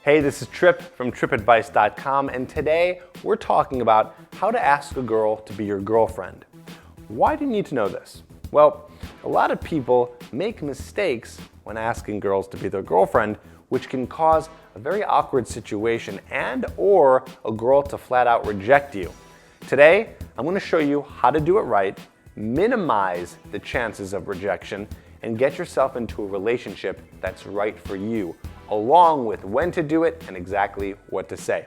Hey, this is Tripp from trippadvice.com, and today we're talking about how to ask a girl to be your girlfriend. Why do you need to know this? Well, a lot of people make mistakes when asking girls to be their girlfriend, which can cause a very awkward situation and/or a girl to flat out reject you. Today, I'm going to show you how to do it right, minimize the chances of rejection, and get yourself into a relationship that's right for you, along with when to do it and exactly what to say.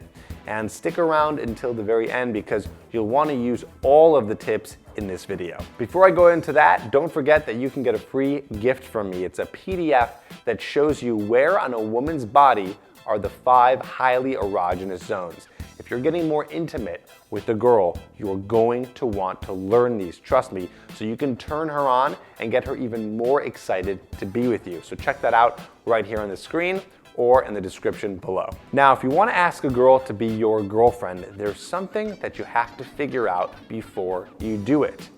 And stick around until the very end because you'll want to use all of the tips in this video. Before I go into that, don't forget that you can get a free gift from me. It's a PDF that shows you where on a woman's body are the 5 highly erogenous zones. If you're getting more intimate with a girl, you're going to want to learn these, trust me, so you can turn her on and get her even more excited to be with you. So check that out right here on the screen or in the description below. Now, if you want to ask a girl to be your girlfriend, there's something that you have to figure out before you do it.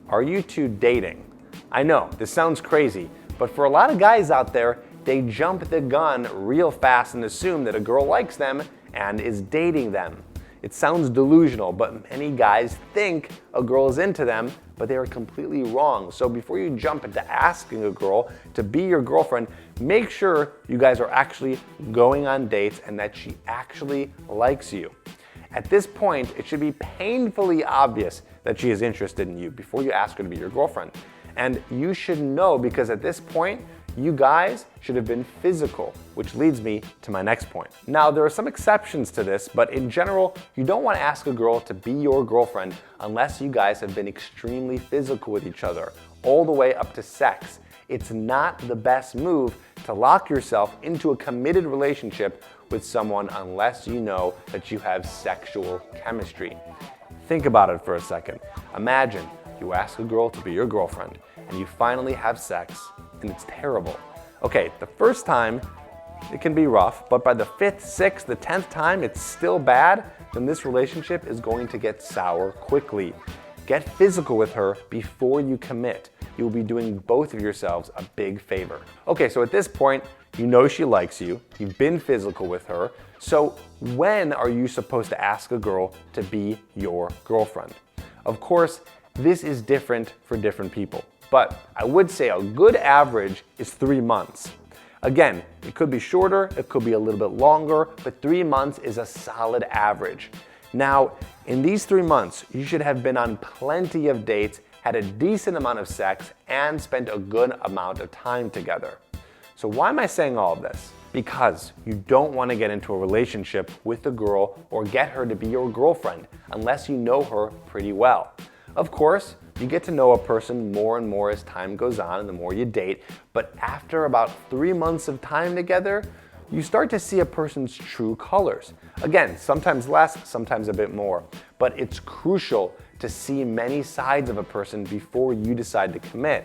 Are you two dating? I know, this sounds crazy, but for a lot of guys out there, they jump the gun real fast and assume that a girl likes them and is dating them. It sounds delusional, but many guys think a girl is into them, but they are completely wrong. So before you jump into asking a girl to be your girlfriend, make sure you guys are actually going on dates and that she actually likes you. At this point, it should be painfully obvious that she is interested in you before you ask her to be your girlfriend. And you should know because at this point, you guys should have been physical, which leads me to my next point. Now, there are some exceptions to this, but in general, you don't want to ask a girl to be your girlfriend unless you guys have been extremely physical with each other, all the way up to sex. It's not the best move to lock yourself into a committed relationship with someone unless you know that you have sexual chemistry. Think about it for a second. Imagine you ask a girl to be your girlfriend and you finally have sex and it's terrible. Okay, the first time it can be rough, but by the 5th, 6th, the 10th time it's still bad, then this relationship is going to get sour quickly. Get physical with her before you commit. You'll be doing both of yourselves a big favor. Okay, so at this point, you know she likes you, you've been physical with her, so when are you supposed to ask a girl to be your girlfriend? Of course, this is different for different people, but I would say a good average is 3 months. Again, it could be shorter, it could be a little bit longer, but 3 months is a solid average. Now, in these 3 months, you should have been on plenty of dates, had a decent amount of sex, and spent a good amount of time together. So why am I saying all of this? Because you don't want to get into a relationship with a girl or get her to be your girlfriend unless you know her pretty well. Of course, you get to know a person more and more as time goes on and the more you date, but after about 3 months of time together, you start to see a person's true colors. Again, sometimes less, sometimes a bit more, but it's crucial to see many sides of a person before you decide to commit,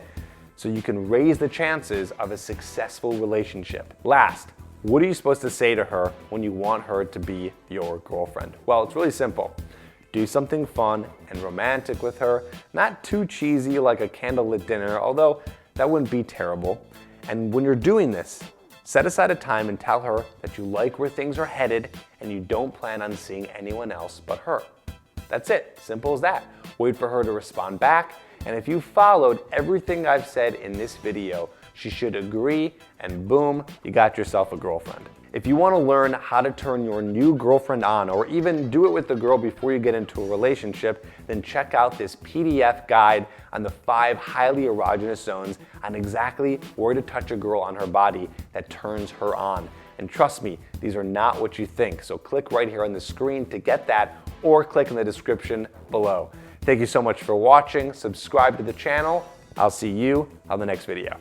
so you can raise the chances of a successful relationship. Last, what are you supposed to say to her when you want her to be your girlfriend? Well, it's really simple. Do something fun and romantic with her, not too cheesy like a candlelit dinner, although that wouldn't be terrible. And when you're doing this, set aside a time and tell her that you like where things are headed and you don't plan on seeing anyone else but her. That's it, simple as that. Wait for her to respond back, and if you followed everything I've said in this video, she should agree, and boom, you got yourself a girlfriend. If you want to learn how to turn your new girlfriend on, or even do it with the girl before you get into a relationship, then check out this PDF guide on the 5 highly erogenous zones on exactly where to touch a girl on her body that turns her on. And trust me, these are not what you think. So click right here on the screen to get that, or click in the description below. Thank you so much for watching. Subscribe to the channel. I'll see you on the next video.